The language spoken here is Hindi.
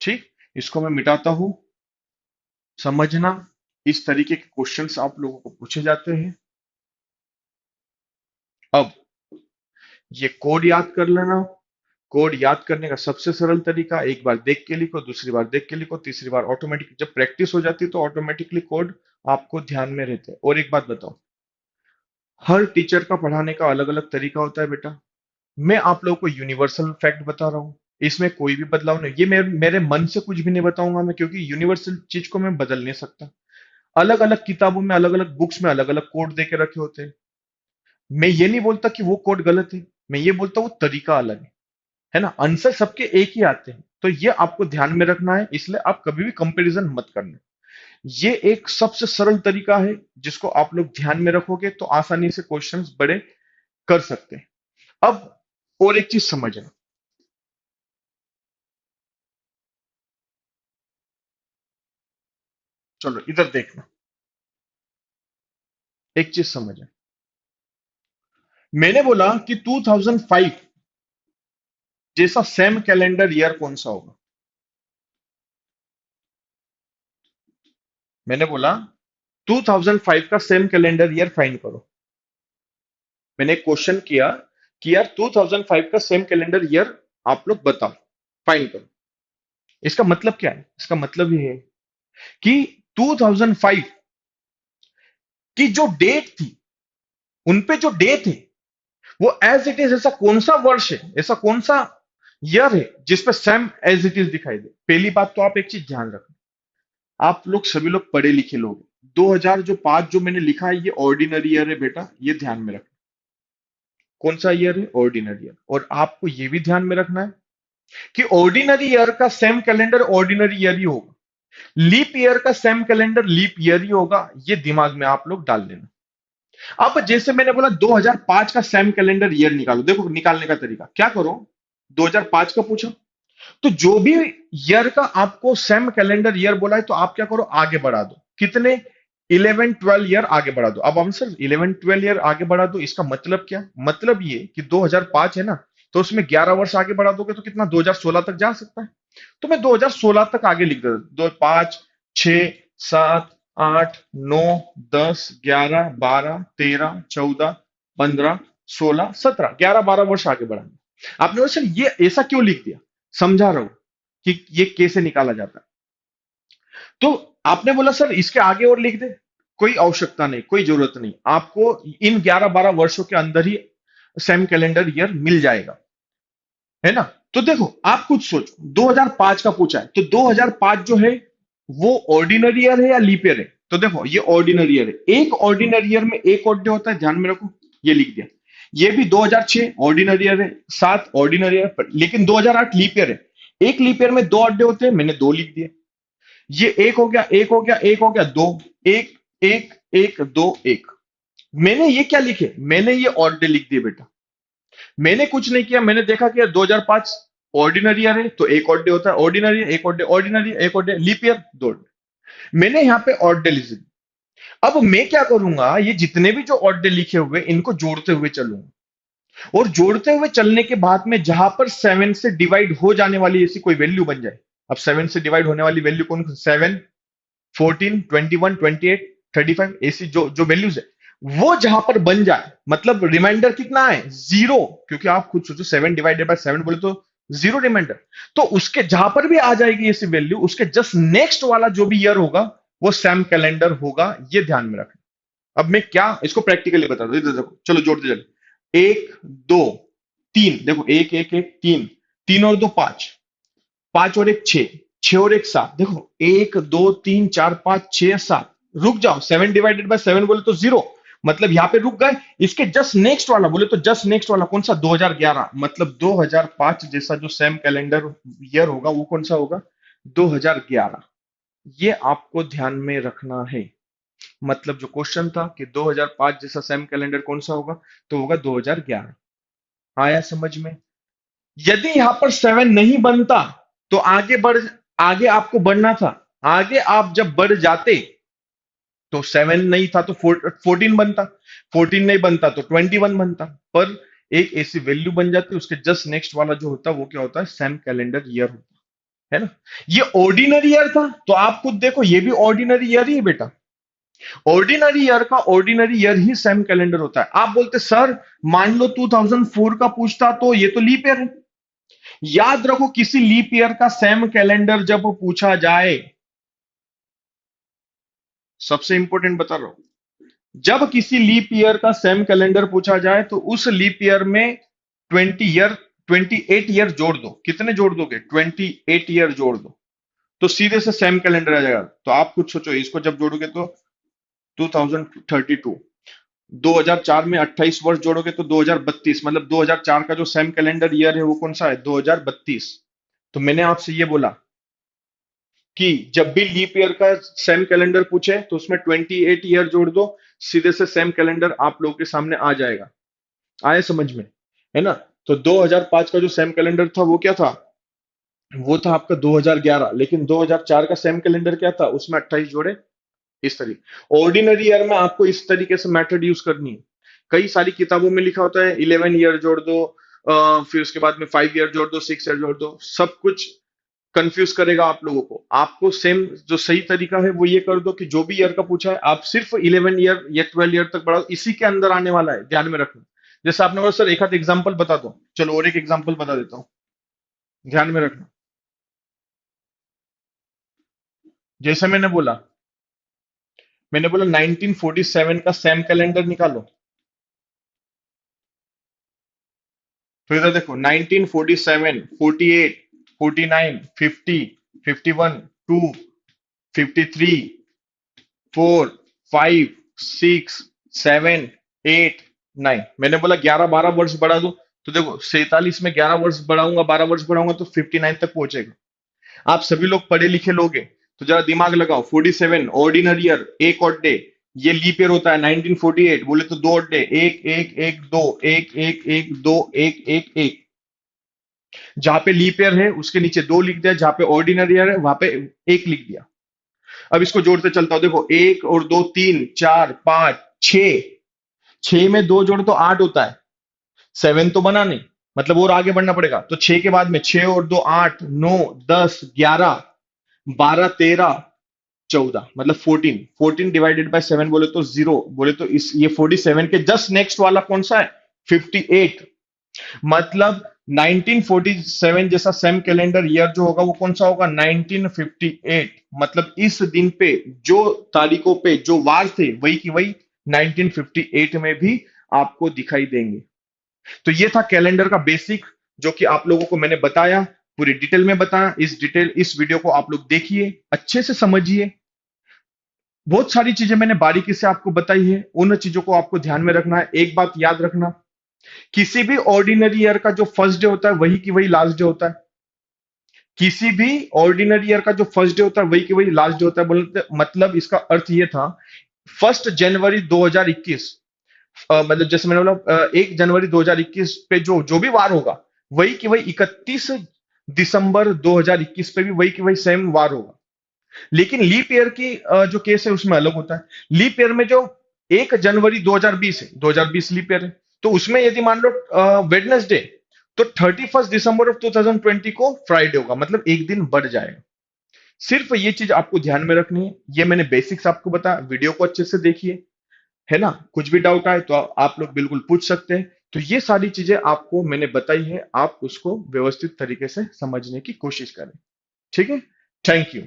ठीक, इसको मैं मिटाता हूं। समझना, इस तरीके के क्वेश्चंस आप लोगों को पूछे जाते हैं। अब ये कोड याद कर लेना। कोड याद करने का सबसे सरल तरीका, एक बार देख के लिखो, दूसरी बार देख के लिखो, तीसरी बार ऑटोमेटिक, जब प्रैक्टिस हो जाती है तो ऑटोमेटिकली कोड आपको ध्यान में रहते हैं। और एक बात बताओ, हर टीचर का पढ़ाने का अलग अलग तरीका होता है बेटा। मैं आप लोगों को यूनिवर्सल फैक्ट बता रहा हूँ, इसमें कोई भी बदलाव नहीं। ये मेरे मन से कुछ भी नहीं बताऊंगा मैं, क्योंकि यूनिवर्सल चीज को मैं बदल नहीं सकता। अलग अलग किताबों में, अलग अलग बुक्स में अलग अलग कोड दे के रखे होते हैं। मैं ये नहीं बोलता कि वो कोड गलत है, मैं ये बोलता हूँ वो तरीका अलग है ना। आंसर सबके एक ही आते हैं, तो ये आपको ध्यान में रखना है, इसलिए आप कभी भी कंपैरिजन मत करना। ये एक सबसे सरल तरीका है, जिसको आप लोग ध्यान में रखोगे तो आसानी से क्वेश्चंस बड़े कर सकते हैं। अब और एक चीज समझना, चलो इधर देखना, एक चीज समझना। मैंने बोला कि 2005 जैसा सेम कैलेंडर ईयर कौन सा होगा। मैंने बोला 2005 का सेम कैलेंडर ईयर फाइंड करो। मैंने क्वेश्चन किया कि यार 2005 का सेम कैलेंडर ईयर आप लोग बताओ, फाइंड करो। इसका मतलब क्या है? इसका मतलब ये है कि 2005 की जो डेट थी, उनपे जो डे थे, वो एज इट इज, ऐसा कौन सा वर्ष है, ऐसा कौन सा ईयर है जिसपे सेम एज इट इज दिखाई दे। पहली बात तो आप एक चीज ध्यान रखना, आप लोग सभी लोग पढ़े लिखे लोग हैं। 2000 जो 5 जो मैंने लिखा है, ये ऑर्डिनरी ईयर है बेटा, ये ध्यान में रखना। कौन सा ईयर है? Ordinary year. और आपको ये भी ध्यान में रखना है कि ऑर्डिनरी ईयर का सेम कैलेंडर ऑर्डिनरी ईयर ही होगा, लीप ईयर का सेम कैलेंडर लीप ईयर ही होगा। ये दिमाग में आप लोग डाल देना। अब जैसे मैंने बोला 2005 का सेम कैलेंडर ईयर निकालो, देखो निकालने का तरीका क्या करो। 2005 का पूछा, तो जो भी ईयर का आपको सेम कैलेंडर ईयर बोला है, तो आप क्या करो, आगे बढ़ा दो। कितने? 11-12 ईयर आगे बढ़ा दो। अब आंसर 11-12 ईयर आगे बढ़ा दो, इसका मतलब क्या? मतलब ये कि 2005 है ना, तो उसमें 11 वर्ष आगे बढ़ा दोगे तो कितना, 2016 तक जा सकता है। तो मैं 2016 तक आगे लिख देता, दो, 5, 6, 7, 8, 9, 10, 11, 12, 13, 14, 15, 16, 17, 11-12 वर्ष आगे बढ़ा। आपने बोला सर ये ऐसा क्यों लिख दिया? समझा रहा हूं कि ये कैसे निकाला जाता है। तो आपने बोला सर इसके आगे और लिख दे, कोई आवश्यकता नहीं, कोई जरूरत नहीं, आपको इन 11-12 वर्षों के अंदर ही सेम कैलेंडर ईयर मिल जाएगा, है ना। तो देखो आप खुद सोचो, 2005 का पूछा है, तो 2005 जो है वो ऑर्डिनरी ईयर है या लीप ईयर है? तो देखो ये ऑर्डिनरी ईयर है, एक ऑर्डिनरी ईयर में एक ऑड डे होता है, ध्यान में रखो, ये लिख दिया। ये भी 2006 ऑर्डिनरी ईयर है, 7 ऑर्डिनरी ईयर, लेकिन 2008 लीप ईयर है। एक लीप ईयर में दो अड्डे होते हैं, मैंने दो लिख दिए। ये एक हो गया, एक हो गया, एक हो गया, दो, एक, एक, एक, दो, एक। मैंने ये क्या लिखे? मैंने ये ऑड डे लिख दिए बेटा। मैंने कुछ नहीं किया, मैंने देखा कि यार 2005 ऑर्डिनरी ईयर है, तो एक ऑड डे होता है, ऑर्डिनरी एक ऑड डे, ऑर्डिनरी एक ऑड डे, लीप ईयर दो ऑड डे। मैंने यहाँ पे ऑड डे लिख दिए। अब मैं क्या करूंगा, ये जितने भी जो ऑड डे लिखे हुए इनको जोड़ते हुए चलूंगा, और जोड़ते हुए चलने के बाद में जहां पर 7 से डिवाइड हो जाने वाली ऐसी कोई वैल्यू बन जाए। अब 7 से डिवाइड होने वाली वैल्यू कौन? 7, 14, 21, 28, 35, ऐसी जो जो वैल्यूज है, वो जहां पर बन जाए, मतलब रिमाइंडर कितना है? जीरो। क्योंकि आप खुद सोचो, 7/7 बोले तो जीरो रिमाइंडर। तो उसके जहां पर भी आ जाएगी ऐसी वैल्यू, उसके जस्ट नेक्स्ट वाला जो भी ईयर होगा वो सैम कैलेंडर होगा, ये ध्यान में रखना। अब मैं क्या इसको प्रैक्टिकली बता दूं, इधर देखो, चलो जोड़ते चलो। एक, दो, तीन, देखो एक, एक, एक, तीन, तीन और दो पांच, पांच और एक छह, छह और एक सात, देखो एक, दो, तीन, चार, पांच, छह, सात। रुक जाओ, 7/7 बोले तो जीरो, मतलब यहां पे रुक गए। इसके जस्ट नेक्स्ट वाला बोले तो जस्ट नेक्स्ट वाला कौन सा? 2011, मतलब 2005 जैसा जो सेम कैलेंडर ईयर होगा वो कौन सा होगा? 2011। ये आपको ध्यान में रखना है। मतलब जो क्वेश्चन था कि 2005 जैसा सेम कैलेंडर कौन सा होगा, तो होगा 2011। आया समझ में? यदि यहां पर 7 नहीं बनता तो आगे बढ़, आगे आपको बढ़ना था। आगे आप जब बढ़ जाते तो 7 नहीं था तो 14 बनता, 14 नहीं बनता तो 21 बनता। पर एक ऐसी वैल्यू बन जाती, उसके जस्ट नेक्स्ट वाला जो होता वो क्या होता है? सेम कैलेंडर ईयर होता। है ना। ये ऑर्डिनरी ईयर था, तो आप खुद देखो ये भी ऑर्डिनरी ईयर ही है बेटा। ऑर्डिनरी ईयर का ऑर्डिनरी ईयर ही सेम कैलेंडर होता है। आप बोलते सर मान लो 2004 का पूछता तो ये तो लीप ईयर है। याद रखो किसी लीप ईयर का सेम कैलेंडर जब पूछा जाए, सबसे इंपॉर्टेंट बता रहा हूं, जब किसी लीप ईयर का सेम कैलेंडर पूछा जाए तो उस लीप ईयर में 20 ईयर, 28 ईयर जोड़ दो। कितने जोड़ दोगे? 28 ईयर जोड़ दो, तो सीधे से सेम कैलेंडर आ जाएगा। तो आप खुद सोचो, इसको जब जोड़ोगे तो 2032, 2004 में 28 वर्ष जोड़ोगे तो 2032, मतलब 2004 का जो सेम कैलेंडर ईयर है वो कौन सा है? 2032। तो मैंने आपसे ये बोला कि जब भी लीप ईयर का सेम कैलेंडर पूछे तो उसमें 28 ईयर जोड़ दो, सीधे से सेम कैलेंडर आप लोगों के सामने आ जाएगा। आए समझ में? है ना। तो 2005 का जो सेम कैलेंडर था वो क्या था? वो था आपका 2011। लेकिन 2004 का सेम कैलेंडर क्या था? उसमें 28 जोड़े। इस तरीके ऑर्डिनरी ईयर में आपको इस तरीके से मेथड यूज करनी है। कई सारी किताबों में लिखा होता है 11 ईयर जोड़ दो, फिर उसके बाद में 5 ईयर जोड़ दो, 6 ईयर जोड़ दो, सब कुछ कंफ्यूज करेगा आप लोगों को। आपको सेम जो सही तरीका है वो ये कर दो कि जो भी ईयर का पूछा है आप सिर्फ 11 ईयर या 12 ईयर तक बढ़ाओ, इसी के अंदर आने वाला है, ध्यान में रखना। जैसे आपने बोला सर एक आध एग्जाम्पल बता दो, चलो और एक एग्जाम्पल बता देता हूँ, ध्यान में रखना। जैसे मैंने बोला 1947 का सैम कैलेंडर निकालो। तो इधर देखो 1947, 48, 49, 50, 51, 2, 53, 4, 5, 6, 7, 8, 9। मैंने बोला 11-12 वर्ष बढ़ा दो। तो देखो 47 में 11 वर्ष बढ़ाऊंगा, 12 वर्ष बढ़ाऊंगा तो 59 तक पहुंचेगा। आप सभी लोग पढ़े लिखे लोगे तो जरा दिमाग लगाओ। 47 ऑर्डिनरी ईयर, एक और डे, ये लीप ईयर होता है। 1948 बोले तो दो और डे, एक एक एक दो, एक एक एक दो, एक एक एक। जहां पे लीप ईयर है उसके नीचे दो लिख दिया, जहां पे ऑर्डिनरी ईयर है वहां पे एक लिख दिया। अब इसको जोड़ते चलता हूं, देखो एक और दो, 3, 4, 5, 6। 6 में दो जोड़ तो 8 होता है, 7 तो बना नहीं, मतलब और आगे बढ़ना पड़ेगा। तो 6 के बाद में 6 और दो 8, 9, 10, 11, 12, 13, 14, मतलब 14। 14 डिवाइडेड बाय 7 बोले तो 0, बोले तो इस ये 47 के जस्ट नेक्स्ट वाला कौन सा है? 58। मतलब 1947 जैसा सेम कैलेंडर ईयर जो होगा वो कौन सा होगा? 1958। मतलब इस दिन पे जो तारीखों पे जो वार थे वही की वही 1958 में भी आपको दिखाई देंगे। तो ये था कैलेंडर का बेसिक, जो कि आप लोगों को मैंने बताया, पूरी डिटेल में बताया। इस वीडियो को आप लोग देखिए, अच्छे से समझिए। बहुत सारी चीजें मैंने बारीकी से आपको बताई है, उन चीजों को आपको ध्यान में रखना है। एक बात याद रखना, किसी भी ऑर्डिनरी ईयर का जो फर्स्ट डे होता है वही की वही लास्ट डे होता है। किसी भी ऑर्डिनरी ईयर का जो फर्स्ट डे होता है वही की वही लास्ट डे होता है। बोलते मतलब इसका अर्थ ये था 1 जनवरी 2021, मतलब जैसे मैंने बोला 1 जनवरी 2021 पे जो जो भी वार होगा वही की वही 31 दिसंबर 2021 पे भी वही की वही सेम वार होगा। लेकिन लीप ईयर की जो केस है उसमें अलग होता है। लीप ईयर में जो 1 जनवरी 2020 है, 2020 लीप ईयर है, तो उसमें यदि मान लो वेडनेसडे, तो 31 दिसंबर ऑफ 2020 को फ्राइडे होगा, मतलब एक दिन बढ़ जाएगा। सिर्फ ये चीज आपको ध्यान में रखनी है। ये मैंने बेसिक्स आपको बताया, वीडियो को अच्छे से देखिए, है ना। कुछ भी डाउट आए तो आप लोग बिल्कुल पूछ सकते हैं। तो ये सारी चीजें आपको मैंने बताई है, आप उसको व्यवस्थित तरीके से समझने की कोशिश करें। ठीक है। Thank you.